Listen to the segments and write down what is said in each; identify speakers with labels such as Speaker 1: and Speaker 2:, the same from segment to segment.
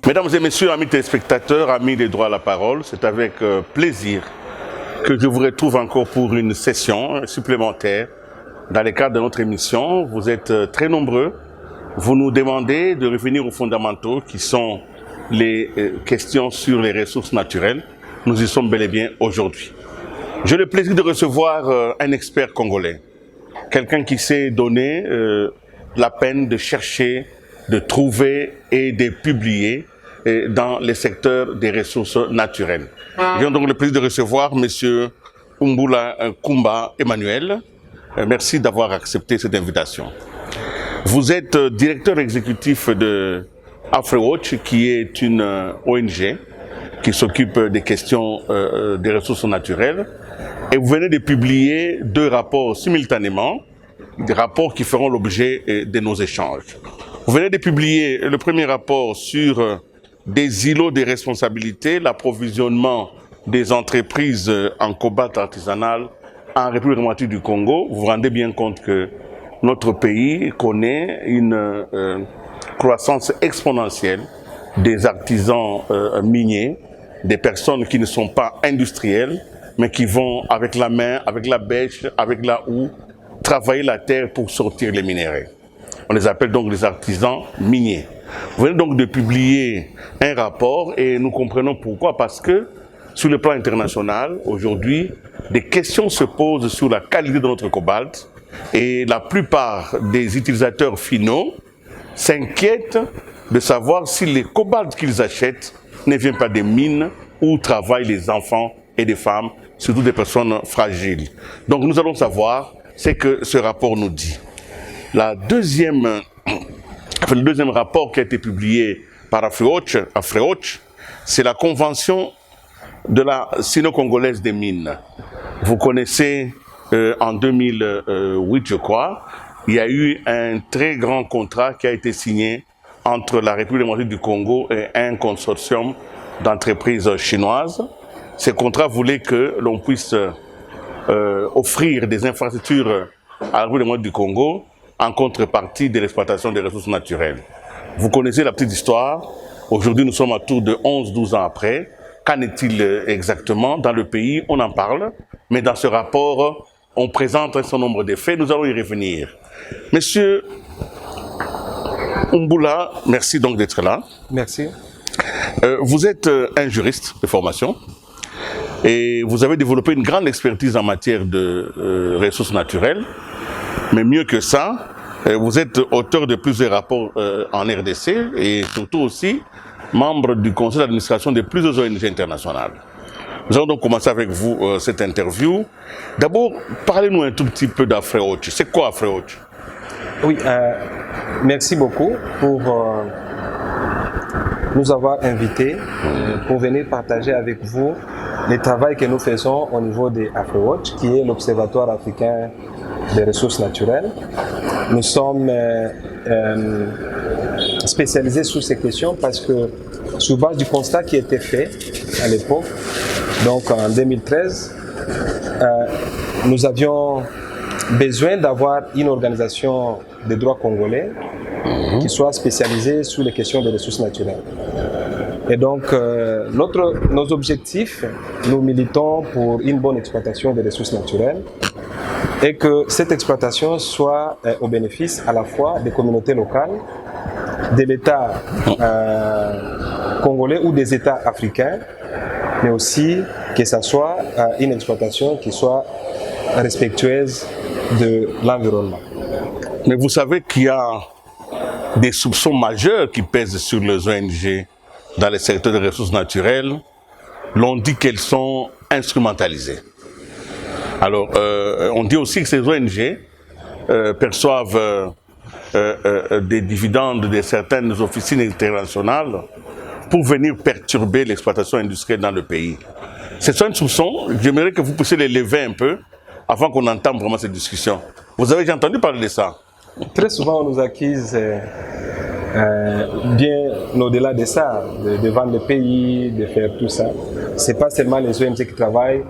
Speaker 1: Mesdames et messieurs, amis téléspectateurs, amis des droits à la parole, c'est avec plaisir que je vous retrouve encore pour une session supplémentaire dans le cadre de notre émission. Vous êtes très nombreux, vous nous demandez de revenir aux fondamentaux qui sont les questions sur les ressources naturelles. Nous y sommes bel et bien aujourd'hui. J'ai le plaisir de recevoir un expert congolais, quelqu'un qui s'est donné la peine de chercher, de trouver et de publier dans les secteurs des ressources naturelles. J'ai donc le plaisir de recevoir M. Umbula Kumba Emmanuel. Merci d'avoir accepté cette invitation. Vous êtes directeur exécutif de AfriWatch, qui est une ONG qui s'occupe des questions des ressources naturelles. Et vous venez de publier 2 rapports simultanément, des rapports qui feront l'objet de nos échanges. Vous venez de publier le premier rapport sur des îlots de responsabilité, l'approvisionnement des entreprises en cobalt artisanal en République démocratique du Congo. Vous vous rendez bien compte que notre pays connaît une croissance exponentielle des artisans miniers, des personnes qui ne sont pas industrielles, mais qui vont avec la main, avec la bêche, avec la houe, travailler la terre pour sortir les minéraux. On les appelle donc les artisans miniers. Vous venez donc de publier un rapport et nous comprenons pourquoi, parce que sur le plan international, aujourd'hui, des questions se posent sur la qualité de notre cobalt et la plupart des utilisateurs finaux s'inquiètent de savoir si les cobalts qu'ils achètent ne viennent pas des mines où travaillent les enfants et des femmes, surtout des personnes fragiles. Donc nous allons savoir ce que ce rapport nous dit. Le deuxième rapport qui a été publié par AfriWatch, c'est la convention de la sino-congolaise des mines. Vous connaissez, en 2008, je crois, il y a eu un très grand contrat qui a été signé entre la République démocratique du Congo et un consortium d'entreprises chinoises. Ce contrat voulait que l'on puisse offrir des infrastructures à la République démocratique du Congo en contrepartie de l'exploitation des ressources naturelles. Vous connaissez la petite histoire. Aujourd'hui, nous sommes à tour de 11-12 ans après. Qu'en est-il exactement dans le pays? On en parle, mais dans ce rapport, on présente un certain nombre de faits. Nous allons y revenir. Monsieur Umbula, merci donc d'être là.
Speaker 2: Merci.
Speaker 1: Vous êtes un juriste de formation et vous avez développé une grande expertise en matière de ressources naturelles. Mais mieux que ça, vous êtes auteur de plusieurs rapports en RDC et surtout aussi membre du conseil d'administration de plusieurs ONG internationales. Nous allons donc commencer avec vous cette interview. D'abord, parlez-nous un tout petit peu d'AfriWatch. C'est quoi AfriWatch?
Speaker 2: Oui, merci beaucoup pour nous avoir invités pour venir partager avec vous le travail que nous faisons au niveau de AfriWatch, qui est l'Observatoire africain des ressources naturelles. Nous sommes spécialisés sur ces questions parce que, sur base du constat qui était fait à l'époque, donc en 2013, nous avions besoin d'avoir une organisation de droit congolais qui soit spécialisée sur les questions des ressources naturelles. Et donc, nos objectifs, nous militons pour une bonne exploitation des ressources naturelles et que cette exploitation soit au bénéfice à la fois des communautés locales, de l'État congolais ou des États africains, mais aussi que ce soit une exploitation qui soit respectueuse de l'environnement.
Speaker 1: Mais vous savez qu'il y a des soupçons majeurs qui pèsent sur les ONG dans le secteur des ressources naturelles. L'on dit qu'elles sont instrumentalisées. Alors, on dit aussi que ces ONG perçoivent des dividendes de certaines officines internationales pour venir perturber l'exploitation industrielle dans le pays. C'est ça un soupçon. J'aimerais que vous puissiez les lever un peu avant qu'on entende vraiment cette discussion. Vous avez déjà entendu parler de ça?
Speaker 2: Très souvent, on nous accuse bien au-delà de ça, de vendre le pays, de faire tout ça. Ce n'est pas seulement les ONG qui travaillent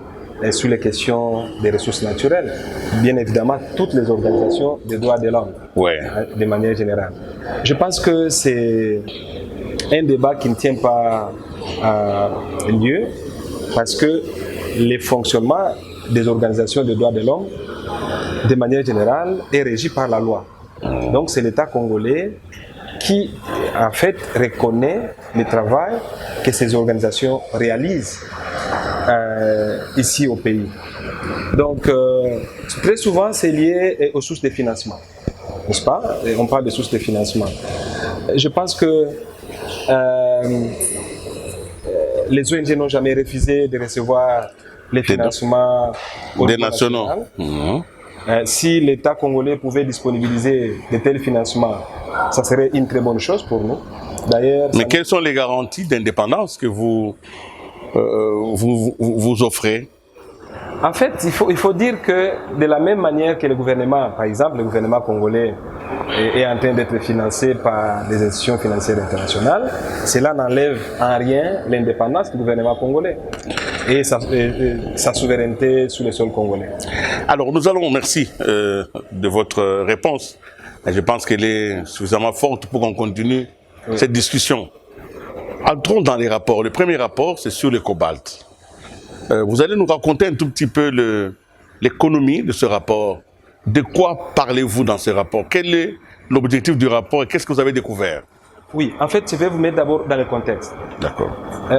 Speaker 2: sur les questions des ressources naturelles. Bien évidemment, toutes les organisations des droits de l'homme,
Speaker 1: ouais,
Speaker 2: de manière générale. Je pense que c'est un débat qui ne tient pas lieu parce que le fonctionnement des organisations des droits de l'homme, de manière générale, est régi par la loi. Donc c'est l'État congolais qui, en fait, reconnaît le travail que ces organisations réalisent ici au pays. Donc, très souvent, c'est lié aux sources de financement, n'est-ce pas? Et on parle de sources de financement. Je pense que les ONG n'ont jamais refusé de recevoir les financements
Speaker 1: des nationaux.
Speaker 2: Si l'État congolais pouvait disponibiliser de tels financements, ça serait une très bonne chose pour nous. D'ailleurs,
Speaker 1: mais quelles sont les garanties d'indépendance que vous offrez?
Speaker 2: En fait, il faut dire que de la même manière que le gouvernement, par exemple, le gouvernement congolais est en train d'être financé par les institutions financières internationales, cela n'enlève en rien l'indépendance du gouvernement congolais et sa souveraineté sur le sol congolais.
Speaker 1: Alors nous allons, merci de votre réponse. Je pense qu'elle est suffisamment forte pour qu'on continue cette discussion. Entrons dans les rapports. Le premier rapport, c'est sur le cobalt. Vous allez nous raconter un tout petit peu l'économie de ce rapport. De quoi parlez-vous dans ce rapport? Quel est l'objectif du rapport et qu'est-ce que vous avez découvert?
Speaker 2: Oui, en fait, je vais vous mettre d'abord dans le contexte.
Speaker 1: D'accord.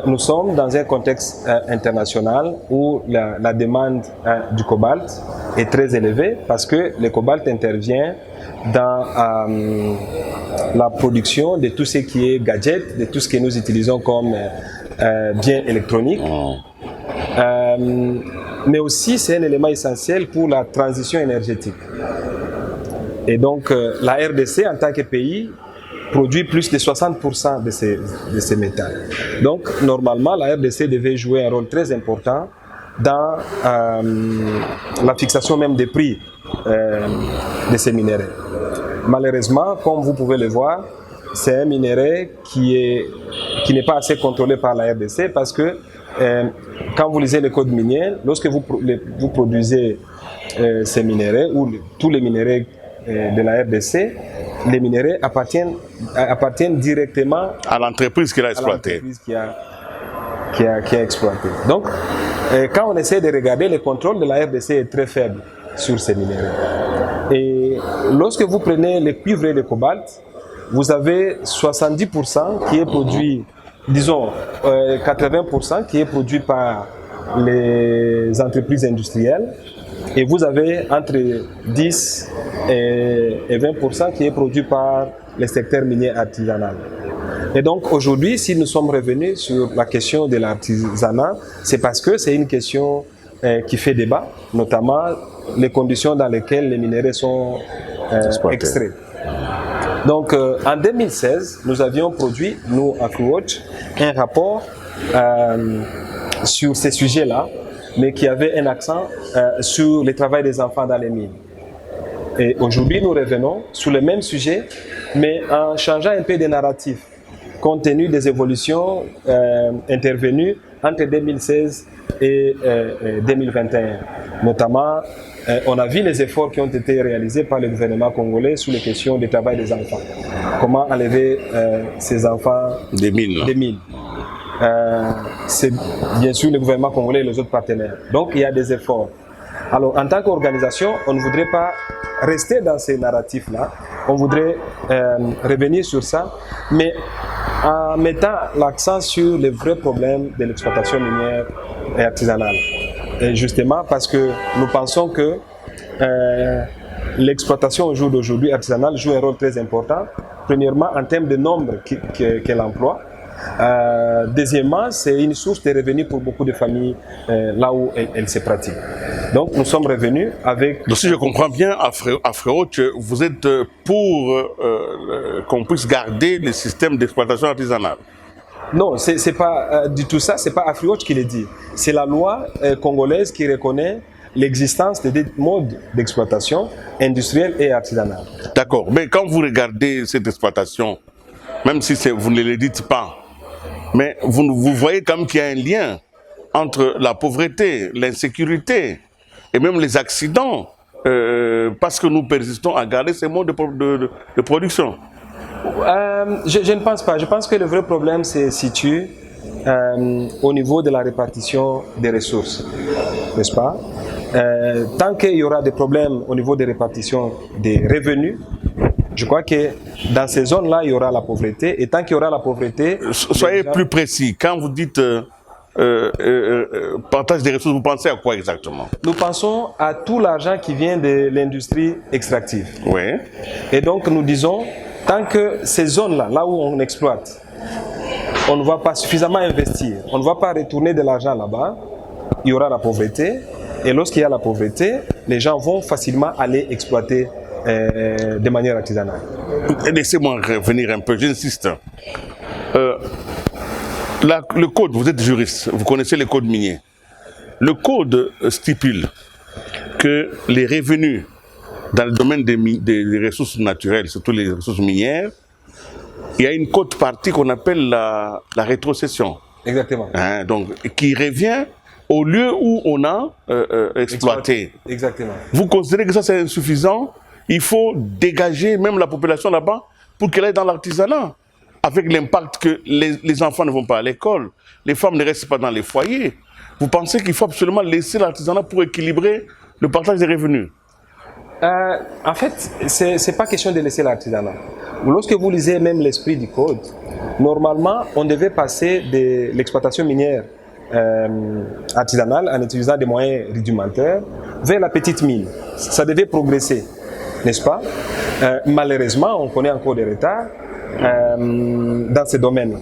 Speaker 2: Nous sommes dans un contexte international où la demande du cobalt est très élevée parce que le cobalt intervient dans la production de tout ce qui est gadget, de tout ce que nous utilisons comme biens électroniques. Mais aussi c'est un élément essentiel pour la transition énergétique. Et donc la RDC en tant que pays produit plus de 60% de ces métals. Donc normalement la RDC devait jouer un rôle très important dans la fixation même des prix de ces minéraux. Malheureusement, comme vous pouvez le voir, c'est un minerai qui n'est pas assez contrôlé par la RDC parce que quand vous lisez le code minier, lorsque vous produisez ces minéraux ou tous les minéraux de la RDC, les minéraux appartiennent directement
Speaker 1: à l'entreprise qui l'a exploité.
Speaker 2: À l'entreprise qui a exploité. Donc, quand on essaie de regarder, le contrôle de la RDC est très faible sur ces minéraux. Et lorsque vous prenez le cuivre et le cobalt, vous avez 70% qui est produit, disons 80% qui est produit par les entreprises industrielles et vous avez entre 10 et 20% qui est produit par le secteur minier artisanal. Et donc aujourd'hui, si nous sommes revenus sur la question de l'artisanat, c'est parce que c'est une question qui fait débat, notamment les conditions dans lesquelles les minéraux sont extraits. Donc en 2016, nous avions produit, nous, AfriWatch, un rapport sur ces sujets-là, mais qui avait un accent sur le travail des enfants dans les mines. Et aujourd'hui, nous revenons sur le même sujet, mais en changeant un peu de narratif, compte tenu des évolutions intervenues entre 2016 et 2021. Notamment, on a vu les efforts qui ont été réalisés par le gouvernement congolais sur les questions du travail des enfants. Comment enlever ces enfants
Speaker 1: des mines.
Speaker 2: C'est bien sûr le gouvernement congolais et les autres partenaires. Donc il y a des efforts. Alors en tant qu'organisation, on ne voudrait pas rester dans ces narratifs-là. On voudrait revenir sur ça, mais en mettant l'accent sur les vrais problèmes de l'exploitation minière et artisanale. Et justement parce que nous pensons que l'exploitation au jour d'aujourd'hui artisanale joue un rôle très important. Premièrement, en termes de nombre qu'elle emploie. Deuxièmement, c'est une source de revenus pour beaucoup de familles là où elle se pratique. Donc nous sommes revenus avec...
Speaker 1: Donc si je comprends bien, AfriWatch, vous êtes pour qu'on puisse garder le système d'exploitation artisanale?
Speaker 2: Non, c'est pas du tout ça, c'est pas AfriWatch qui le dit. C'est la loi congolaise qui reconnaît l'existence de des modes d'exploitation industrielle et artisanale.
Speaker 1: D'accord, mais quand vous regardez cette exploitation, même si vous ne le dites pas, mais vous voyez quand même qu'il y a un lien entre la pauvreté, l'insécurité et même les accidents, parce que nous persistons à garder ces modes de production.
Speaker 2: Je ne pense pas. Je pense que le vrai problème se situe au niveau de la répartition des ressources, n'est-ce pas? Tant qu'il y aura des problèmes au niveau des répartitions des revenus, je crois que dans ces zones-là, il y aura la pauvreté. Et tant qu'il y aura la pauvreté...
Speaker 1: Soyez plus précis. Quand vous dites partage des ressources, vous pensez à quoi exactement?
Speaker 2: Nous pensons à tout l'argent qui vient de l'industrie extractive.
Speaker 1: Oui.
Speaker 2: Et donc, nous disons, tant que ces zones-là, là où on exploite, on ne va pas suffisamment investir, on ne va pas retourner de l'argent là-bas, il y aura la pauvreté. Et lorsqu'il y a la pauvreté, les gens vont facilement aller exploiter de manière artisanale.
Speaker 1: Laissez-moi revenir un peu, j'insiste. Le code, vous êtes juriste, vous connaissez les codes miniers. Le code stipule que les revenus dans le domaine des ressources naturelles, surtout les ressources minières, il y a une cote-partie qu'on appelle la rétrocession.
Speaker 2: Exactement.
Speaker 1: Hein, donc, qui revient au lieu où on a exploité.
Speaker 2: Exactement.
Speaker 1: Vous considérez que ça c'est insuffisant? Il faut dégager même la population là-bas pour qu'elle aille dans l'artisanat. Avec l'impact que les enfants ne vont pas à l'école, les femmes ne restent pas dans les foyers. Vous pensez qu'il faut absolument laisser l'artisanat pour équilibrer le partage des revenus?
Speaker 2: En fait, ce n'est pas question de laisser l'artisanat. Lorsque vous lisez même l'esprit du code, normalement, on devait passer de l'exploitation minière artisanale en utilisant des moyens rudimentaires vers la petite mine. Ça devait progresser, n'est-ce pas? Malheureusement, on connaît encore des retards dans ces domaines.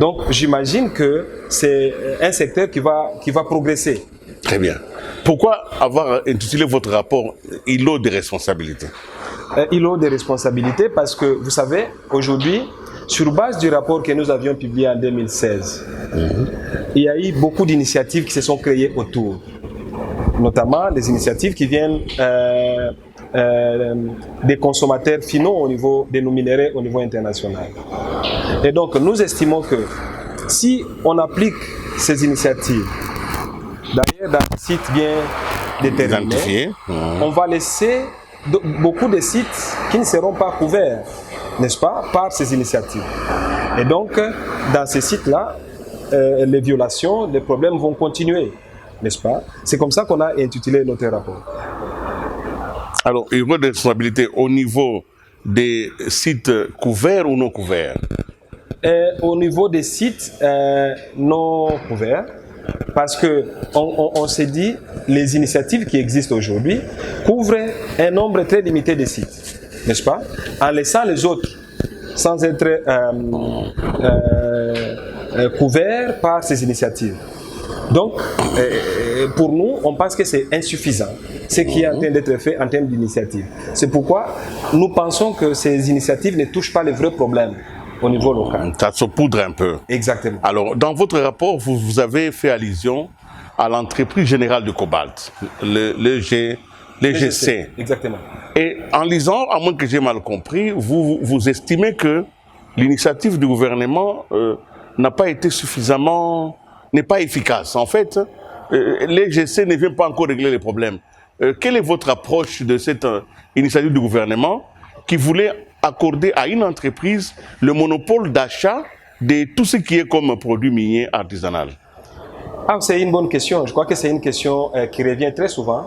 Speaker 2: Donc, j'imagine que c'est un secteur qui va progresser.
Speaker 1: Très bien. Pourquoi avoir intitulé votre rapport « Îlot de responsabilité »
Speaker 2: Îlot de responsabilité parce que, vous savez, aujourd'hui, sur base du rapport que nous avions publié en 2016, il y a eu beaucoup d'initiatives qui se sont créées autour, notamment des initiatives qui viennent des consommateurs finaux au niveau de nos minéraux au niveau international. Et donc, nous estimons que si on applique ces initiatives, d'ailleurs dans des sites bien déterminés, on va laisser beaucoup de sites qui ne seront pas couverts, n'est-ce pas, par ces initiatives. Et donc, dans ces sites-là, les violations, les problèmes vont continuer, n'est-ce pas? C'est comme ça qu'on a intitulé notre rapport.
Speaker 1: Alors, il y a des responsabilités au niveau des sites couverts ou non couverts?
Speaker 2: Au niveau des sites non couverts, parce qu'on s'est dit les initiatives qui existent aujourd'hui couvrent un nombre très limité de sites, n'est-ce pas? En laissant les autres sans être couverts par ces initiatives. Donc, pour nous, on pense que c'est insuffisant, ce qui est en train d'être fait en termes d'initiatives. C'est pourquoi nous pensons que ces initiatives ne touchent pas les vrais problèmes au niveau local.
Speaker 1: Ça saupoudre un peu.
Speaker 2: Exactement.
Speaker 1: Alors, dans votre rapport, vous avez fait allusion à l'entreprise générale du cobalt, le GC.
Speaker 2: Exactement.
Speaker 1: Et en lisant, à moins que j'ai mal compris, vous estimez que l'initiative du gouvernement n'a pas été suffisamment, n'est pas efficace. En fait, les GC ne viennent pas encore régler les problèmes. Quelle est votre approche de cette initiative du gouvernement qui voulait accorder à une entreprise le monopole d'achat de tout ce qui est comme produit minier artisanal?
Speaker 2: C'est une bonne question. Je crois que c'est une question qui revient très souvent.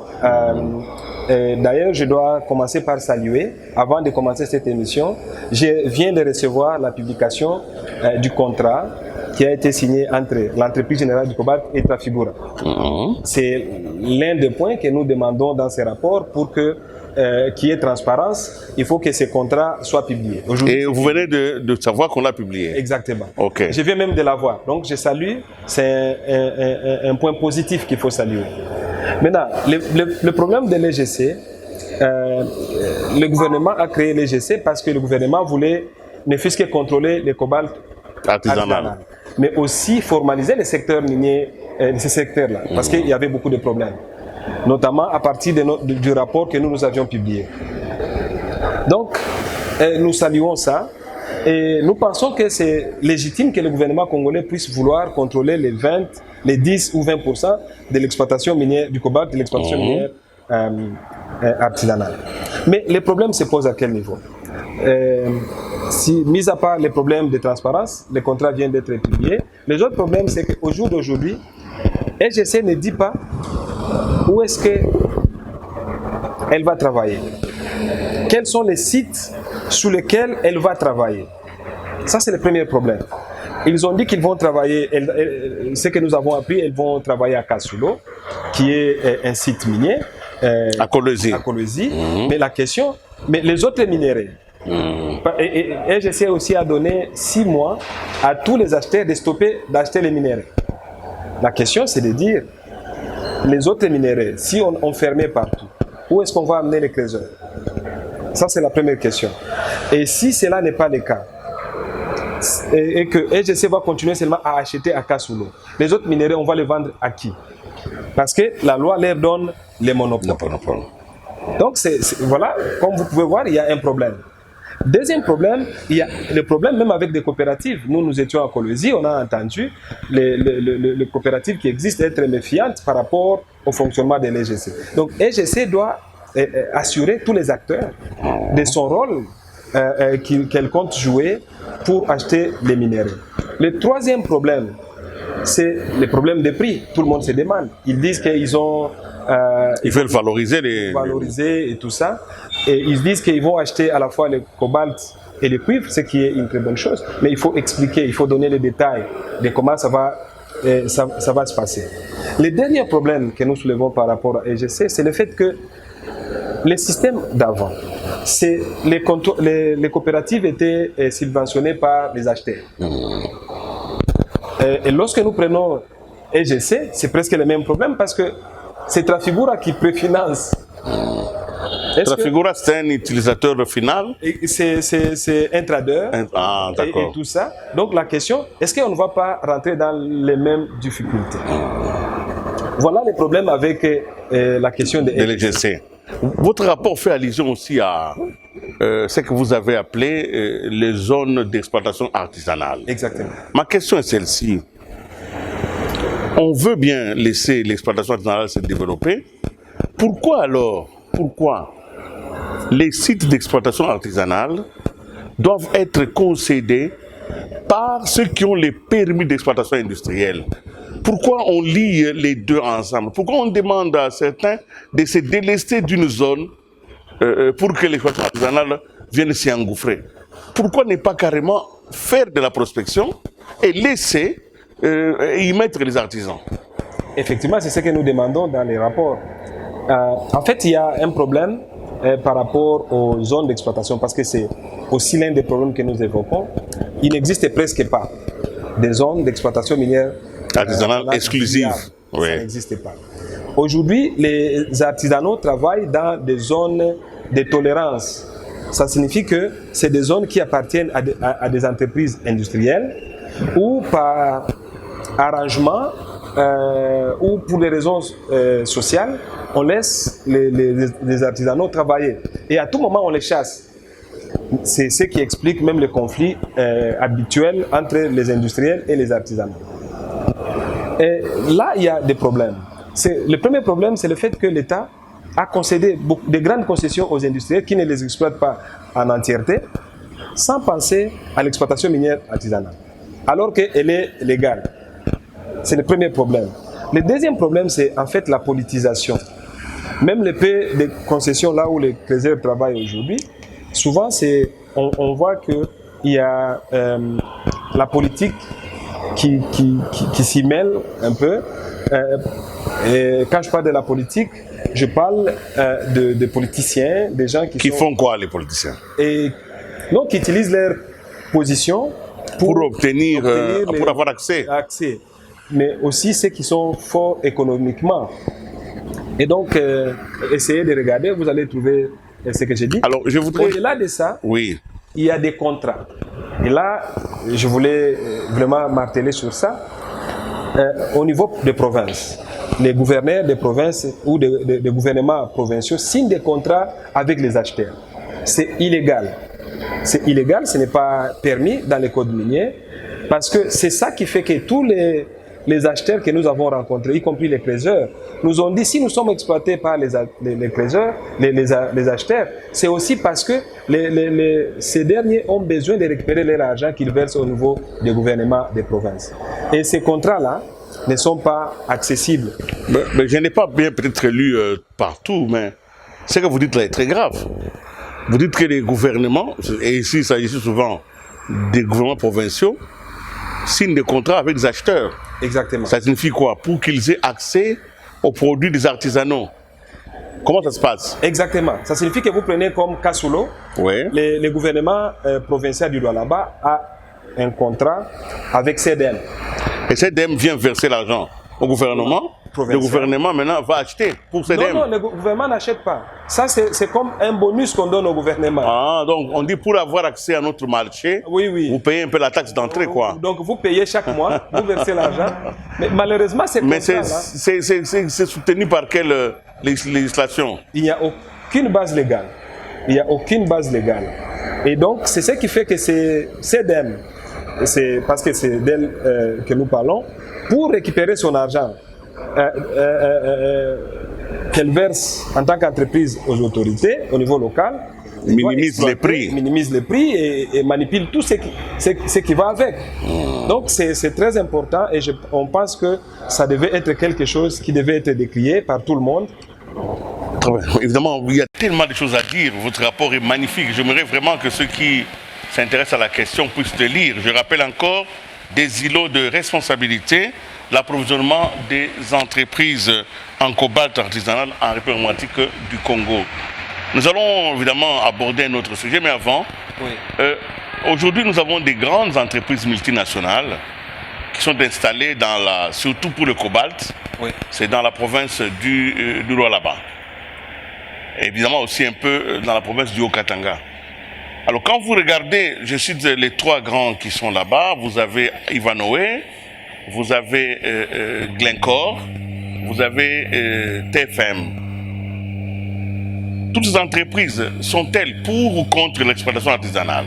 Speaker 2: D'ailleurs, je dois commencer par saluer, avant de commencer cette émission, je viens de recevoir la publication du contrat qui a été signé entre l'entreprise générale du cobalt et Trafigura. C'est l'un des points que nous demandons dans ces rapports pour que qu'il y ait transparence, il faut que ces contrats soient publiés.
Speaker 1: Et vous venez de savoir qu'on l'a publié?
Speaker 2: Exactement.
Speaker 1: Okay.
Speaker 2: Je viens même de l'avoir. Donc je salue, c'est un point positif qu'il faut saluer. Maintenant, le problème de l'EGC, le gouvernement a créé l'EGC parce que le gouvernement voulait ne fût-ce que contrôler le cobalt artisanal, mais aussi formaliser les secteurs miniers de ces secteurs-là, parce qu'il y avait beaucoup de problèmes, notamment à partir du rapport que nous avions publié. Donc, nous saluons ça et nous pensons que c'est légitime que le gouvernement congolais puisse vouloir contrôler les 10 ou 20% de l'exploitation minière du cobalt, de l'exploitation minière artisanale. Mais le problème se pose à quel niveau? mis à part les problèmes de transparence, les contrats viennent d'être publiés. Les autres problèmes, c'est qu'au jour d'aujourd'hui, EGC ne dit pas où est-ce qu'elle va travailler. Quels sont les sites sur lesquels elle va travailler. Ça, c'est le premier problème. Ils ont dit qu'ils vont travailler, ce que nous avons appris, ils vont travailler à Kasulo, qui est un site minier.
Speaker 1: À Kolwezi.
Speaker 2: Mais la question, mais les autres minéraux, et EGC aussi a donné 6 mois à tous les acheteurs de stopper d'acheter les minéraux. La question, c'est de dire, les autres minéraux, si on fermait partout, où est-ce qu'on va amener les trésors? Ça, c'est la première question. Et si cela n'est pas le cas, et que EGC va continuer seulement à acheter à Kasulo, les autres minéraux, on va les vendre à qui? Parce que la loi leur donne les monopoles. Donc, voilà, comme vous pouvez voir, il y a un problème. Deuxième problème, il y a le problème même avec des coopératives. Nous étions à Kolwezi, on a entendu les coopératives qui existent être méfiantes par rapport au fonctionnement de l'EGC. Donc, EGC doit assurer tous les acteurs de son rôle qu'elle compte jouer pour acheter les minéraux. Le troisième problème, c'est le problème des prix. Tout le monde se demande. Ils disent qu'ils ont...
Speaker 1: ils veulent valoriser
Speaker 2: et tout ça. Et ils disent qu'ils vont acheter à la fois le cobalt et le cuivre, ce qui est une très bonne chose. Mais il faut expliquer, il faut donner les détails de comment ça va se passer. Le dernier problème que nous soulevons par rapport à EGC, c'est le fait que le système d'avant, les coopératives étaient subventionnées par les acheteurs. Et lorsque nous prenons EGC, c'est presque le même problème parce que c'est Trafigura qui préfinance.
Speaker 1: Trafigura, c'est un utilisateur final?
Speaker 2: C'est un trader et tout ça. Donc la question, est-ce qu'on ne va pas rentrer dans les mêmes difficultés? Voilà les problèmes avec la question de
Speaker 1: l'EGC. Votre rapport fait allusion aussi à ce que vous avez appelé les zones d'exploitation artisanale.
Speaker 2: Exactement.
Speaker 1: Ma question est celle-ci. On veut bien laisser l'exploitation artisanale se développer. Pourquoi alors, les sites d'exploitation artisanale doivent être concédés par ceux qui ont les permis d'exploitation industrielle? Pourquoi on lie les deux ensemble? Pourquoi on demande à certains de se délester d'une zone pour que l'exploitation artisanale vienne s'y engouffrer? Pourquoi ne pas carrément faire de la prospection et laisser y mettre les artisans?
Speaker 2: Effectivement, c'est ce que nous demandons dans les rapports. En fait, il y a un problème par rapport aux zones d'exploitation, parce que c'est aussi l'un des problèmes que nous évoquons. Il n'existe presque pas des zones d'exploitation minière
Speaker 1: artisanale exclusive.
Speaker 2: Oui. Ça n'existe pas. Aujourd'hui, les artisanaux travaillent dans des zones de tolérance. Ça signifie que c'est des zones qui appartiennent à des entreprises industrielles ou par arrangement ou pour des raisons sociales, on laisse les artisanaux travailler. Et à tout moment, on les chasse. C'est ce qui explique même le conflit habituel entre les industriels et les artisanaux. Et là, il y a des problèmes. Le premier problème, c'est le fait que l'État a concédé de grandes concessions aux industriels qui ne les exploitent pas en entièreté, sans penser à l'exploitation minière artisanale, alors qu'elle est légale. C'est le premier problème. Le deuxième problème, c'est en fait la politisation. Même le peu de concessions là où les trésors travaillent aujourd'hui, souvent on voit qu'il y a la politique qui s'y mêle un peu. Et quand je parle de la politique, je parle de politiciens, des gens qui
Speaker 1: font quoi, les politiciens?
Speaker 2: Et donc qui utilisent leur position
Speaker 1: pour obtenir pour avoir accès.
Speaker 2: Mais aussi ceux qui sont forts économiquement. Et donc, essayez de regarder, vous allez trouver ce que j'ai dit.
Speaker 1: Alors, je voudrais...
Speaker 2: Au-delà de ça,
Speaker 1: oui,
Speaker 2: il y a des contrats. Et là, je voulais vraiment marteler sur ça. Au niveau des provinces, les gouverneurs des provinces ou des gouvernements provinciaux signent des contrats avec les acheteurs. C'est illégal. C'est illégal, ce n'est pas permis dans les codes miniers, parce que c'est ça qui fait que tous les acheteurs que nous avons rencontrés, y compris les fraiseurs, nous ont dit si nous sommes exploités par les fraiseurs, les acheteurs, c'est aussi parce que ces derniers ont besoin de récupérer leur argent qu'ils versent au niveau des gouvernements des provinces. Et ces contrats-là ne sont pas accessibles.
Speaker 1: Mais je n'ai pas bien peut-être lu partout, mais ce que vous dites là est très grave. Vous dites que les gouvernements, et ici il s'agit souvent des gouvernements provinciaux, signent des contrats avec des acheteurs.
Speaker 2: Exactement.
Speaker 1: Ça signifie quoi? Pour qu'ils aient accès aux produits des artisanaux. Comment ça se passe?
Speaker 2: Exactement. Ça signifie que vous prenez comme Kasulo,
Speaker 1: Oui.
Speaker 2: le gouvernement provincial du Lualaba a un contrat avec CDM.
Speaker 1: Et CDM vient verser l'argent au gouvernement. Le gouvernement maintenant va acheter pour CDM.
Speaker 2: Non, le gouvernement n'achète pas. Ça, c'est comme un bonus qu'on donne au gouvernement.
Speaker 1: Ah, donc on dit pour avoir accès à notre marché,
Speaker 2: oui.
Speaker 1: Vous payez un peu la taxe d'entrée, quoi.
Speaker 2: Donc vous payez chaque mois, vous versez l'argent. Mais malheureusement, c'est
Speaker 1: Mais c'est soutenu par quelle législation?
Speaker 2: Il n'y a aucune base légale. Il n'y a aucune base légale. Et donc, c'est ce qui fait que c'est CDM, parce que c'est d'elle que nous parlons, pour récupérer son argent qu'elle verse en tant qu'entreprise aux autorités au niveau local,
Speaker 1: minimise les prix
Speaker 2: et manipule tout ce qui va avec. Donc c'est très important et on pense que ça devait être quelque chose qui devait être décrié par tout le monde.
Speaker 1: Évidemment, il y a tellement de choses à dire. Votre rapport est magnifique. J'aimerais vraiment que ceux qui s'intéressent à la question puissent le lire. Je rappelle encore des îlots de responsabilité, l'approvisionnement des entreprises en cobalt artisanal en République démocratique du Congo. Nous allons évidemment aborder un autre sujet, mais avant, aujourd'hui nous avons des grandes entreprises multinationales qui sont installées surtout pour le cobalt, c'est dans la province du Lualaba. Évidemment aussi un peu dans la province du Haut-Katanga. Alors quand vous regardez, je cite les trois grands qui sont là-bas, vous avez Ivanhoe, vous avez Glencore, vous avez TFM. Toutes ces entreprises sont-elles pour ou contre l'exploitation artisanale?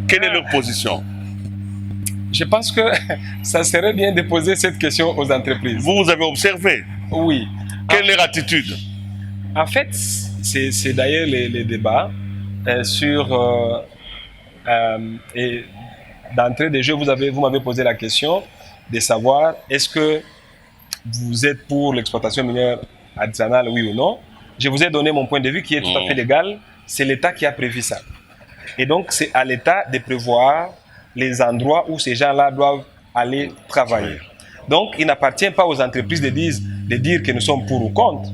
Speaker 1: Quelle est leur position?
Speaker 2: Je pense que ça serait bien de poser cette question aux entreprises.
Speaker 1: Vous avez observé?
Speaker 2: Oui.
Speaker 1: Quelle est leur attitude?
Speaker 2: En fait, c'est d'ailleurs les débats sur... et d'entrée de jeu, vous m'avez posé la question de savoir est-ce que vous êtes pour l'exploitation minière artisanale, oui ou non. Je vous ai donné mon point de vue qui est tout à fait légal. C'est l'État qui a prévu ça. Et donc, c'est à l'État de prévoir les endroits où ces gens-là doivent aller travailler. Donc, il n'appartient pas aux entreprises de dire que nous sommes pour ou contre,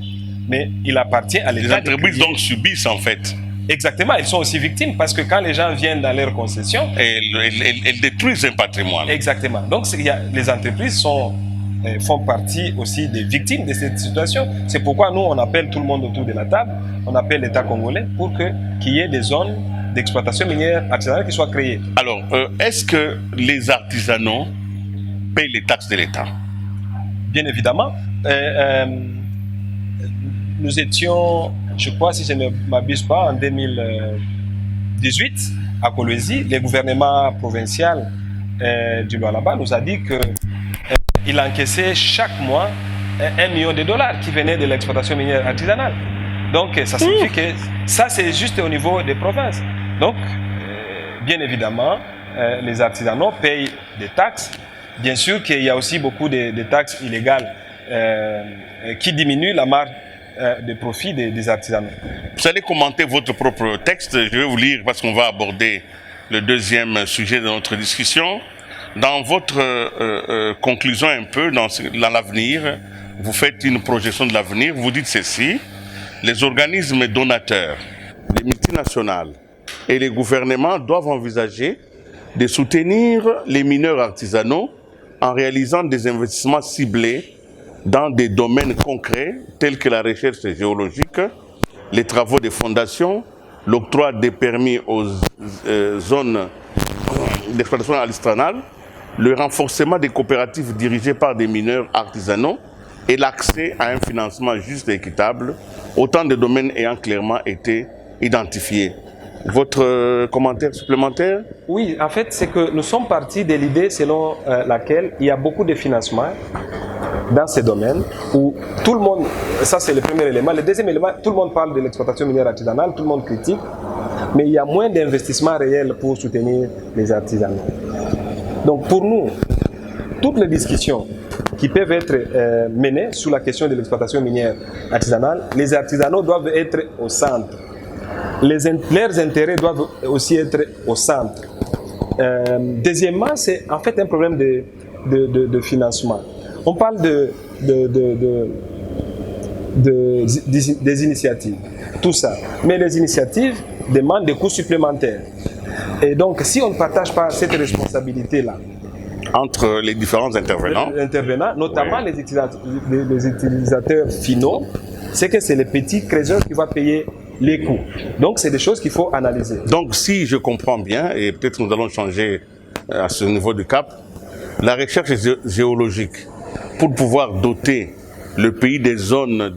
Speaker 2: mais il appartient à l'État.
Speaker 1: Les entreprises donc subissent en fait.
Speaker 2: Exactement, ils sont aussi victimes parce que quand les gens viennent dans leurs concessions...
Speaker 1: Elles détruisent un patrimoine.
Speaker 2: Exactement. Donc, les entreprises font partie aussi des victimes de cette situation. C'est pourquoi nous, on appelle tout le monde autour de la table, on appelle l'État congolais pour qu'il y ait des zones d'exploitation minière artisanale qui soient créées.
Speaker 1: Alors, est-ce que les artisanaux payent les taxes de l'État?
Speaker 2: Bien évidemment. Nous étions, je crois, si je ne m'abuse pas, en 2018, à Kolwezi, le gouvernement provincial du Lualaba nous a dit qu'il encaissait chaque mois $1 million qui venaient de l'exploitation minière artisanale. Donc, ça signifie que ça, c'est juste au niveau des provinces. Donc, bien évidemment, les artisanaux payent des taxes. Bien sûr qu'il y a aussi beaucoup de taxes illégales qui diminuent la marge de profit des artisanaux.
Speaker 1: Vous allez commenter votre propre texte. Je vais vous lire parce qu'on va aborder le deuxième sujet de notre discussion. Dans votre conclusion un peu, dans l'avenir, vous faites une projection de l'avenir. Vous dites ceci: les organismes donateurs, les multinationales et les gouvernements doivent envisager de soutenir les mineurs artisanaux en réalisant des investissements ciblés dans des domaines concrets tels que la recherche géologique, les travaux de fondation, l'octroi des permis aux zones d'exploitation artisanale, le renforcement des coopératives dirigées par des mineurs artisanaux et l'accès à un financement juste et équitable, autant de domaines ayant clairement été identifiés. Votre commentaire supplémentaire?
Speaker 2: Oui, en fait, c'est que nous sommes partis de l'idée selon laquelle il y a beaucoup de financement dans ces domaines où tout le monde, ça c'est le premier élément. Le deuxième élément, tout le monde parle de l'exploitation minière artisanale, tout le monde critique, mais il y a moins d'investissement réel pour soutenir les artisanaux. Donc pour nous, toutes les discussions qui peuvent être menées sur la question de l'exploitation minière artisanale, les artisanaux doivent être au centre. Leurs intérêts doivent aussi être au centre. Deuxièmement, c'est en fait un problème de financement. On parle des initiatives, tout ça. Mais les initiatives demandent des coûts supplémentaires. Et donc, si on ne partage pas cette responsabilité-là,
Speaker 1: entre les différents intervenants,
Speaker 2: notamment les utilisateurs finaux, c'est que c'est les petits créateurs qui vont payer les coûts. Donc, c'est des choses qu'il faut analyser.
Speaker 1: Donc, si je comprends bien, et peut-être nous allons changer à ce niveau du cap, la recherche géologique, pour pouvoir doter le pays des zones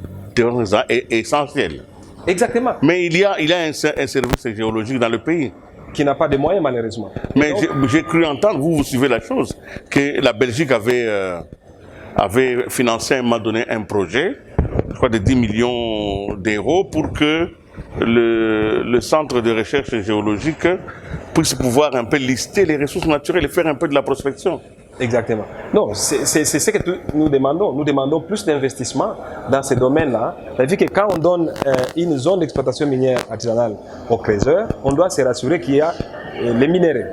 Speaker 1: est essentielle.
Speaker 2: Exactement.
Speaker 1: Mais il y a un service géologique dans le pays.
Speaker 2: Qui n'a pas de moyens, malheureusement.
Speaker 1: Mais j'ai cru entendre, vous suivez la chose, que la Belgique avait financé à un moment donné un projet, je crois de 10 millions d'euros, pour que le centre de recherche géologique puisse pouvoir un peu lister les ressources naturelles et faire un peu de la prospection.
Speaker 2: Exactement. Non, c'est ce que nous demandons. Nous demandons plus d'investissement dans ces domaines-là. C'est-à-dire que quand on donne une zone d'exploitation minière artisanale aux creuseurs, on doit se rassurer qu'il y a les minéraux,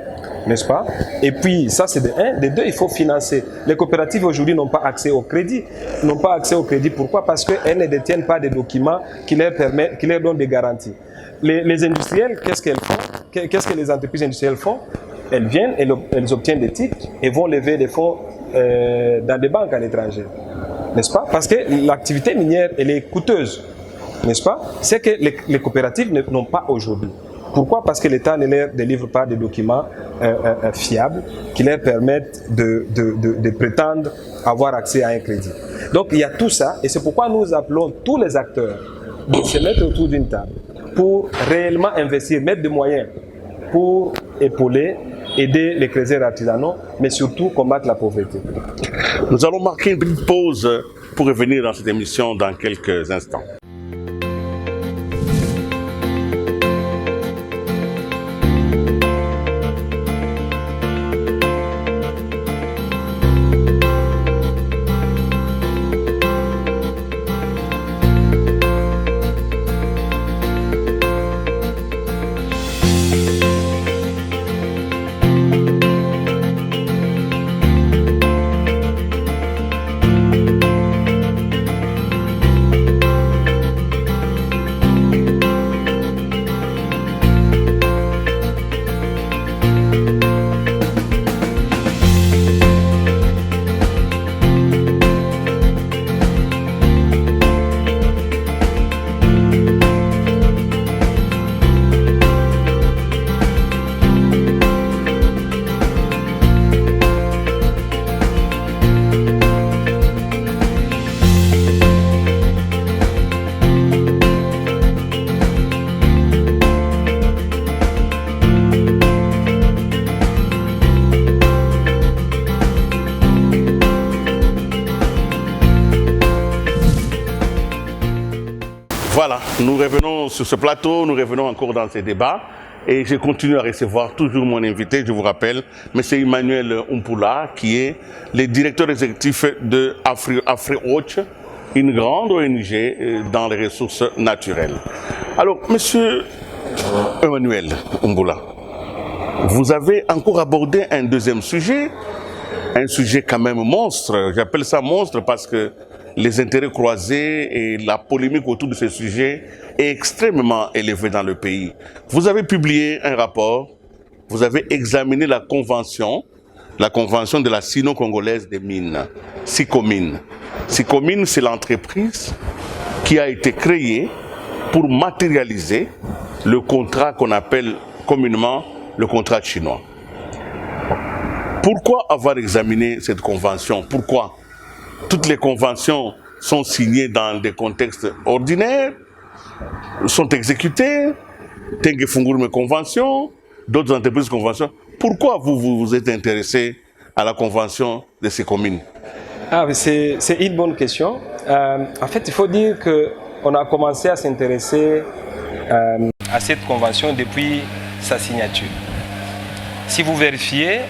Speaker 2: n'est-ce pas? Et puis, ça c'est de un. De deux, il faut financer. Les coopératives aujourd'hui n'ont pas accès au crédit. N'ont pas accès au crédit. Pourquoi? Parce qu'elles ne détiennent pas des documents qui leur donnent des garanties. Les industriels, qu'est-ce qu'elles font? Qu'est-ce que les entreprises industrielles font? Elles viennent, elles obtiennent des titres et vont lever des fonds dans des banques à l'étranger, n'est-ce pas? Parce que l'activité minière, elle est coûteuse, n'est-ce pas? C'est que les coopératives n'ont pas aujourd'hui. Pourquoi? Parce que l'État ne leur délivre pas de documents fiables qui leur permettent de prétendre avoir accès à un crédit. Donc il y a tout ça et c'est pourquoi nous appelons tous les acteurs de se mettre autour d'une table pour réellement investir, mettre des moyens pour épauler, aider les creuseurs artisanaux, mais surtout combattre la pauvreté.
Speaker 1: Nous allons marquer une petite pause pour revenir dans cette émission dans quelques instants. Voilà, nous revenons sur ce plateau, nous revenons encore dans ces débats et je continue à recevoir toujours mon invité, je vous rappelle, M. Emmanuel Umpula, qui est le directeur exécutif de AfriWatch, une grande ONG dans les ressources naturelles. Alors, M. Emmanuel Umpula, vous avez encore abordé un deuxième sujet, un sujet quand même monstre, j'appelle ça monstre parce que les intérêts croisés et la polémique autour de ce sujet est extrêmement élevée dans le pays. Vous avez publié un rapport, vous avez examiné la convention de la Sino-Congolaise des mines, SICOMINE. SICOMINE, c'est l'entreprise qui a été créée pour matérialiser le contrat qu'on appelle communément le contrat chinois. Pourquoi avoir examiné cette convention? Pourquoi? Toutes les conventions sont signées dans des contextes ordinaires, sont exécutées, Tengue Fungurume Convention, d'autres entreprises convention. Pourquoi vous êtes intéressé à la convention de ces communes?
Speaker 2: C'est une bonne question. En fait, il faut dire qu'on a commencé à s'intéresser à cette convention depuis sa signature. Si vous vérifiez,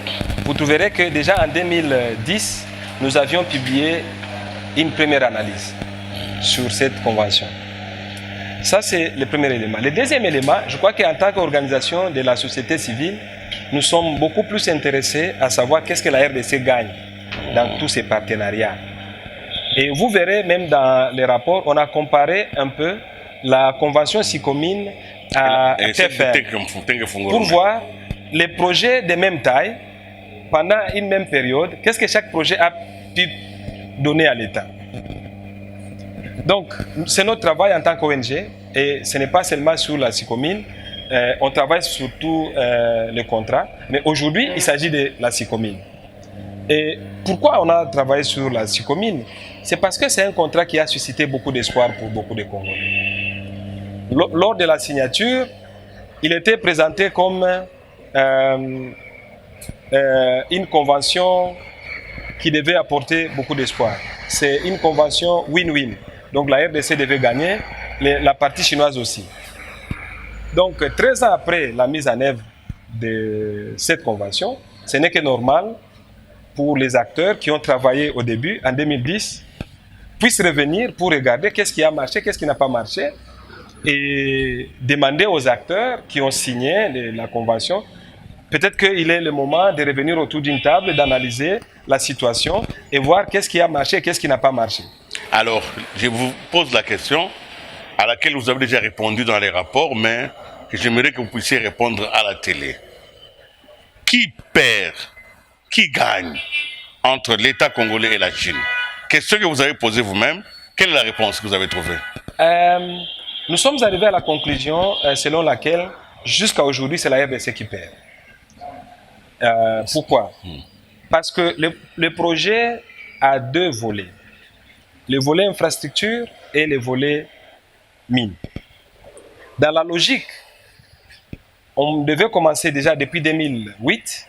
Speaker 2: vous trouverez que déjà en 2010, nous avions publié une première analyse sur cette convention. Ça, c'est le premier élément. Le deuxième élément, je crois qu'en tant qu'organisation de la société civile, nous sommes beaucoup plus intéressés à savoir qu'est-ce que la RDC gagne dans tous ces partenariats. Et vous verrez, même dans les rapports, on a comparé un peu la convention SICOMIN à TFR pour voir les projets de même taille pendant une même période, qu'est-ce que chaque projet a pu donner à l'État. Donc, c'est notre travail en tant qu'ONG et ce n'est pas seulement sur la SICOMIN, on travaille surtout les contrats, mais aujourd'hui, il s'agit de la SICOMIN. Et pourquoi on a travaillé sur la SICOMIN? C'est parce que c'est un contrat qui a suscité beaucoup d'espoir pour beaucoup de Congolais. Lors de la signature, il était présenté comme une convention qui devait apporter beaucoup d'espoir. C'est une convention win-win. Donc la RDC devait gagner, la partie chinoise aussi. Donc 13 ans après la mise en œuvre de cette convention, ce n'est que normal pour les acteurs qui ont travaillé au début, en 2010, puissent revenir pour regarder qu'est-ce qui a marché, qu'est-ce qui n'a pas marché, et demander aux acteurs qui ont signé la convention, peut-être qu'il est le moment de revenir autour d'une table, d'analyser la situation et voir qu'est-ce qui a marché, qu'est-ce qui n'a pas marché.
Speaker 1: Alors, je vous pose la question à laquelle vous avez déjà répondu dans les rapports, mais j'aimerais que vous puissiez répondre à la télé. Qui perd, qui gagne entre l'État congolais et la Chine? Question que vous avez posée vous-même. Quelle est la réponse que vous avez trouvée?
Speaker 2: Nous sommes arrivés à la conclusion selon laquelle, jusqu'à aujourd'hui, c'est la RDC qui perd. Pourquoi? Parce que le projet a deux volets. Le volet infrastructure et le volet mine. Dans la logique, on devait commencer déjà depuis 2008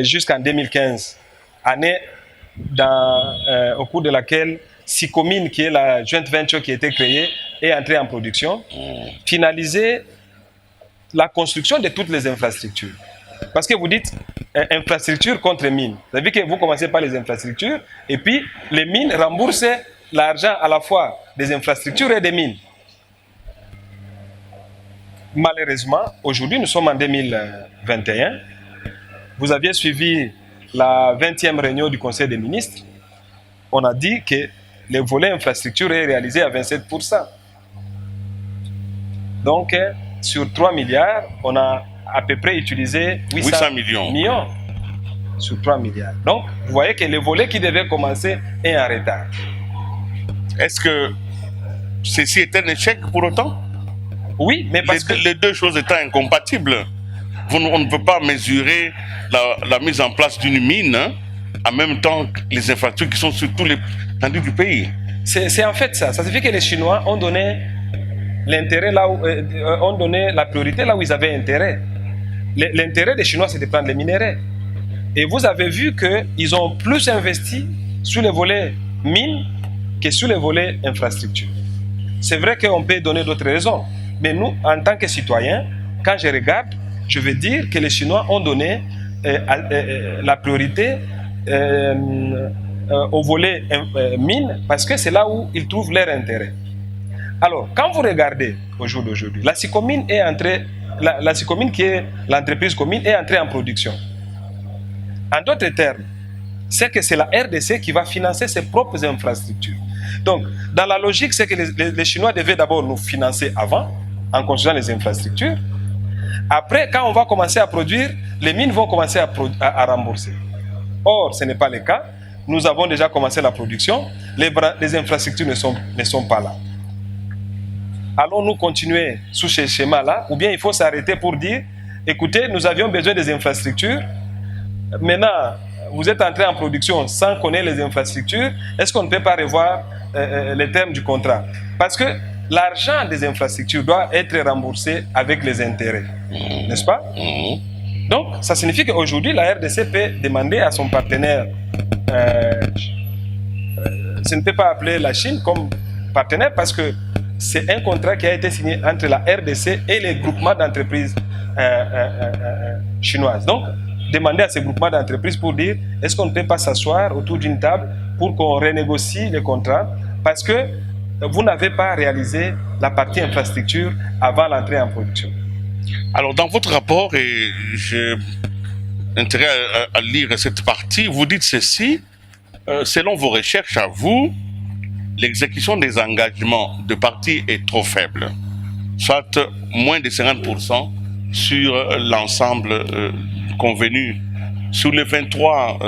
Speaker 2: jusqu'en 2015, année au cours de laquelle SICOMIN, qui est la joint venture qui a été créée, est entrée en production, finaliser la construction de toutes les infrastructures. Parce que vous dites infrastructure contre mines. Ça veut dire que vous commencez par les infrastructures et puis les mines remboursent l'argent à la fois des infrastructures et des mines. Malheureusement, aujourd'hui, nous sommes en 2021. Vous aviez suivi la 20e réunion du Conseil des ministres. On a dit que le volet infrastructure est réalisé à 27%. Donc, sur 3 milliards, on a à peu près utilisé 800 millions sur 3 milliards. Donc, vous voyez que le volet qui devait commencer est en retard.
Speaker 1: Est-ce que ceci est un échec pour autant?
Speaker 2: Oui, mais parce que
Speaker 1: les deux choses étant incompatibles, on ne peut pas mesurer la mise en place d'une mine en même temps que les infrastructures qui sont sur tous les étendues du pays.
Speaker 2: C'est en fait ça. Ça signifie que les Chinois ont donné l'intérêt là où, ont donné la priorité là où ils avaient intérêt. L'intérêt des Chinois, c'est de prendre les minéraux. Et vous avez vu qu'ils ont plus investi sur les volets mines que sur les volets infrastructures. C'est vrai qu'on peut donner d'autres raisons. Mais nous, en tant que citoyens, quand je regarde, je veux dire que les Chinois ont donné la priorité au volet mine parce que c'est là où ils trouvent leur intérêt. Alors, quand vous regardez au jour d'aujourd'hui, la SICOMIN est entrée, la SICOMIN qui est l'entreprise commune est entrée en production. En d'autres termes, c'est que c'est la RDC qui va financer ses propres infrastructures. Donc, dans la logique, c'est que les Chinois devaient d'abord nous financer avant, en construisant les infrastructures. Après, quand on va commencer à produire, les mines vont commencer à rembourser. Or, ce n'est pas le cas. Nous avons déjà commencé la production. Les infrastructures ne sont pas là. Allons-nous continuer sous ce schéma-là, ou bien il faut s'arrêter pour dire, écoutez, nous avions besoin des infrastructures. Maintenant, vous êtes entré en production sans connaître les infrastructures. Est-ce qu'on ne peut pas revoir les termes du contrat? Parce que l'argent des infrastructures doit être remboursé avec les intérêts, n'est-ce pas? Donc, ça signifie qu'aujourd'hui, la RDC peut demander à son partenaire, je ne peux pas appeler la Chine comme partenaire parce que c'est un contrat qui a été signé entre la RDC et les groupements d'entreprises chinoises. Donc, demander à ces groupements d'entreprises pour dire est-ce qu'on ne peut pas s'asseoir autour d'une table pour qu'on renégocie les contrats parce que vous n'avez pas réalisé la partie infrastructure avant l'entrée en production.
Speaker 1: Alors, dans votre rapport, et j'ai intérêt à lire cette partie, vous dites ceci, selon vos recherches à vous, l'exécution des engagements de parties est trop faible, soit moins de 50% sur l'ensemble convenu. Sur les 23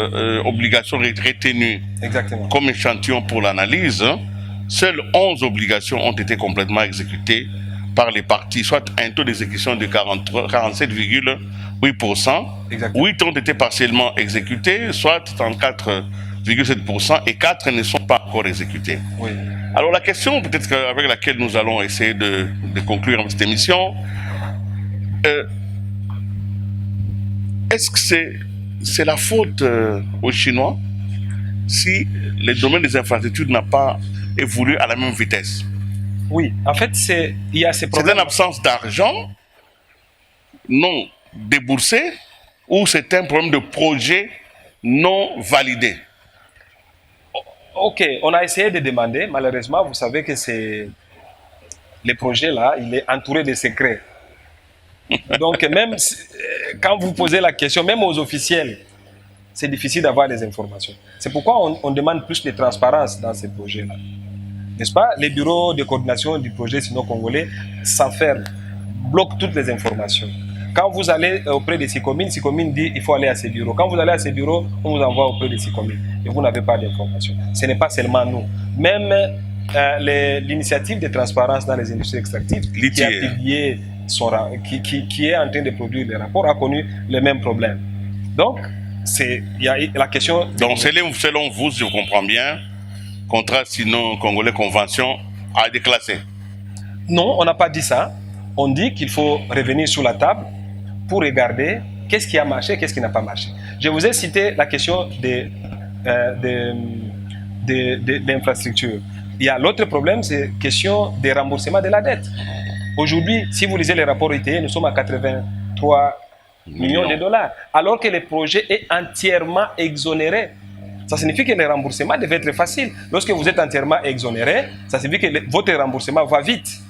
Speaker 1: obligations retenues
Speaker 2: Exactement.
Speaker 1: comme échantillon pour l'analyse, seules 11 obligations ont été complètement exécutées par les parties, soit un taux d'exécution de 47,8%. 8 ont été partiellement exécutés, soit 34,7%, et 4 ne sont pas encore exécutés.
Speaker 2: Oui.
Speaker 1: Alors la question peut-être avec laquelle nous allons essayer de conclure cette émission, est-ce que c'est la faute aux Chinois si le domaine des infrastructures n'a pas évolué à la même vitesse?
Speaker 2: Oui, en fait, il y a ces problèmes.
Speaker 1: C'est une absence d'argent non déboursé ou c'est un problème de projet non validé?
Speaker 2: Ok, on a essayé de demander. Malheureusement, vous savez que les projets là, il est entouré de secrets. Donc, même quand vous posez la question, même aux officiels, c'est difficile d'avoir des informations. C'est pourquoi on demande plus de transparence dans ces projets-là. N'est-ce pas? Les bureaux de coordination du projet sino-congolais s'enferment, bloquent toutes les informations. Quand vous allez auprès de Sicomine dit il faut aller à ces bureaux. Quand vous allez à ces bureaux, on vous envoie auprès de Sicomine et vous n'avez pas d'informations. Ce n'est pas seulement nous. Même l'initiative de transparence dans les industries extractives qui a publié qui est en train de produire les rapports a connu les mêmes problèmes. Donc, il y a la question...
Speaker 1: Donc, selon vous, si je comprends bien, contrat sino-congolais convention a déclassé?
Speaker 2: Non, on n'a pas dit ça. On dit qu'il faut revenir sur la table pour regarder qu'est-ce qui a marché, qu'est-ce qui n'a pas marché. Je vous ai cité la question d'infrastructures. Il y a l'autre problème, c'est la question des remboursements de la dette. Aujourd'hui, si vous lisez les rapports ITE, nous sommes à 83 millions de dollars, alors que le projet est entièrement exonéré. Ça signifie que le remboursement devait être facile. Lorsque vous êtes entièrement exonéré, ça signifie que votre remboursement va vite,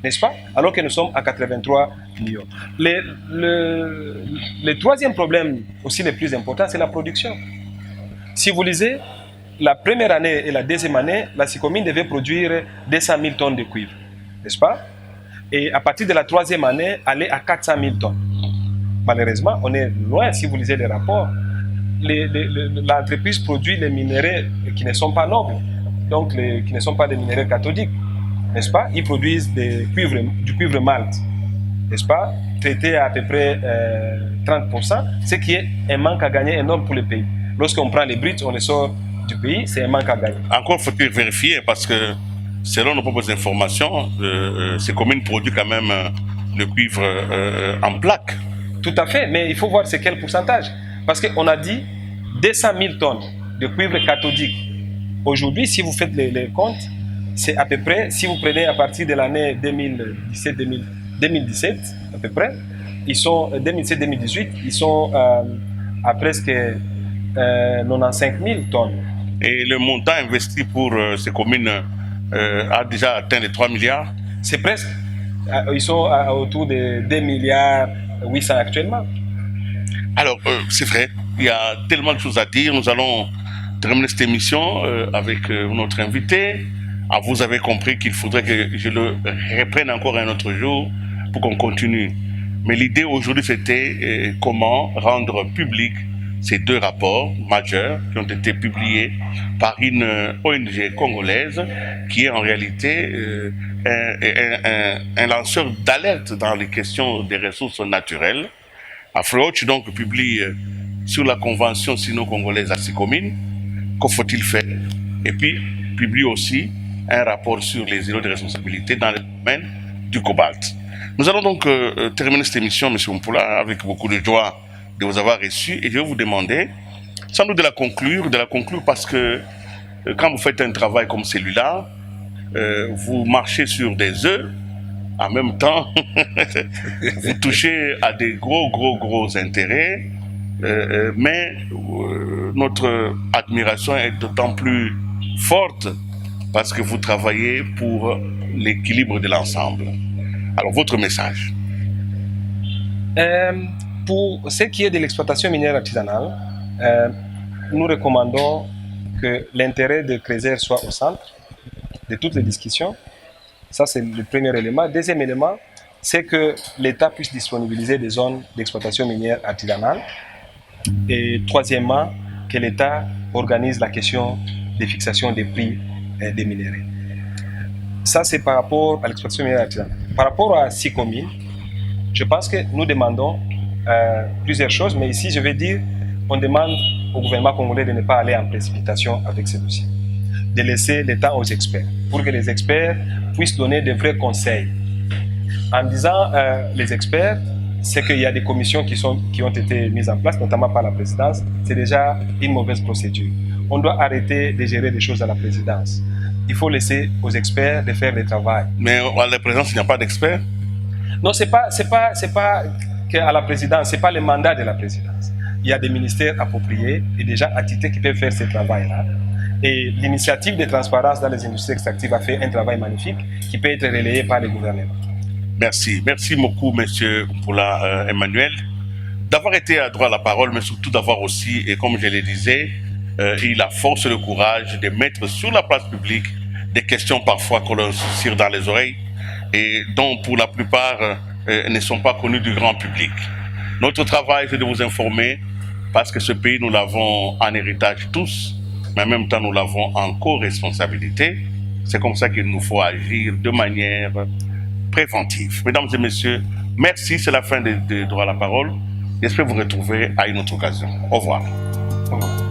Speaker 2: n'est-ce pas? Alors que nous sommes à 83 millions. Le troisième problème, aussi le plus important, c'est la production. Si vous lisez, la première année et la deuxième année, la Sicomine devait produire 200 000 tonnes de cuivre, n'est-ce pas? Et à partir de la troisième année, aller à 400 000 tonnes. Malheureusement, on est loin, si vous lisez les rapports. L'entreprise produit les minéraux qui ne sont pas nobles, donc qui ne sont pas des minéraux cathodiques, n'est-ce pas? Ils produisent du cuivre malt, n'est-ce pas? Traité à peu près 30%, ce qui est un manque à gagner énorme pour le pays. Lorsqu'on prend les briques, on les sort du pays, c'est un manque à gagner.
Speaker 1: Encore faut-il vérifier parce que selon nos propres informations, ces communes produisent quand même le cuivre en plaques.
Speaker 2: Tout à fait, mais il faut voir c'est quel pourcentage. Parce qu'on a dit 200 000 tonnes de cuivre cathodique. Aujourd'hui, si vous faites les comptes, c'est à peu près, si vous prenez à partir de l'année 2017 à peu près, ils sont 2017-2018, ils sont à presque 95 000 tonnes.
Speaker 1: Et le montant investi pour ces communes a déjà atteint les 3 milliards?
Speaker 2: C'est presque. Ils sont autour de 2 milliards 800 actuellement.
Speaker 1: Alors, c'est vrai, il y a tellement de choses à dire. Nous allons terminer cette émission avec notre invité. Ah, vous avez compris qu'il faudrait que je le reprenne encore un autre jour pour qu'on continue. Mais l'idée aujourd'hui, c'était comment rendre public ces deux rapports majeurs qui ont été publiés par une ONG congolaise qui est en réalité un lanceur d'alerte dans les questions des ressources naturelles. Afroch donc publie sur la convention sino-congolaise à Sicomine, que faut-il faire? Et puis publie aussi un rapport sur les îlots de responsabilité dans le domaine du cobalt. Nous allons donc terminer cette émission, M. Mpoula, avec beaucoup de joie de vous avoir reçu, et je vais vous demander, sans doute de la conclure parce que quand vous faites un travail comme celui-là, vous marchez sur des œufs, en même temps, vous touchez à des gros intérêts, mais notre admiration est d'autant plus forte parce que vous travaillez pour l'équilibre de l'ensemble. Alors, votre message?
Speaker 2: Pour ce qui est de l'exploitation minière artisanale, nous recommandons que l'intérêt de Créser soit au centre de toutes les discussions. Ça, c'est le premier élément. Deuxième élément, c'est que l'État puisse disponibiliser des zones d'exploitation minière artisanale. Et troisièmement, que l'État organise la question de fixation des prix des minéraux. Ça, c'est par rapport à l'exploitation minière artisanale. Par rapport à SICOMINE, je pense que nous demandons plusieurs choses, mais ici, je vais dire, on demande au gouvernement congolais de ne pas aller en précipitation avec ces dossiers, de laisser le temps aux experts, pour que les experts puissent donner de vrais conseils. En disant les experts, c'est qu'il y a des commissions qui ont été mises en place, notamment par la présidence. C'est déjà une mauvaise procédure. On doit arrêter de gérer des choses à la présidence. Il faut laisser aux experts de faire le travail.
Speaker 1: Mais à la présidence, il n'y a pas d'experts?
Speaker 2: Non, c'est pas qu'à la présidence, c'est pas le mandat de la présidence. Il y a des ministères appropriés et déjà attitrés qui peuvent faire ce travail-là. Et l'initiative de transparence dans les industries extractives a fait un travail magnifique qui peut être relayé par les gouvernements.
Speaker 1: Merci. Merci beaucoup, M. Mpoula Emmanuel, d'avoir été à droit à la parole, mais surtout d'avoir aussi, et comme je le disais, eu la force et le courage de mettre sur la place publique des questions parfois qu'on leur tire dans les oreilles et dont pour la plupart ne sont pas connues du grand public. Notre travail, c'est de vous informer parce que ce pays, nous l'avons en héritage tous, mais en même temps, nous l'avons en co-responsabilité. C'est comme ça qu'il nous faut agir de manière préventive. Mesdames et messieurs, merci, c'est la fin de droit à la parole. J'espère vous retrouver à une autre occasion. Au revoir.
Speaker 2: Au revoir.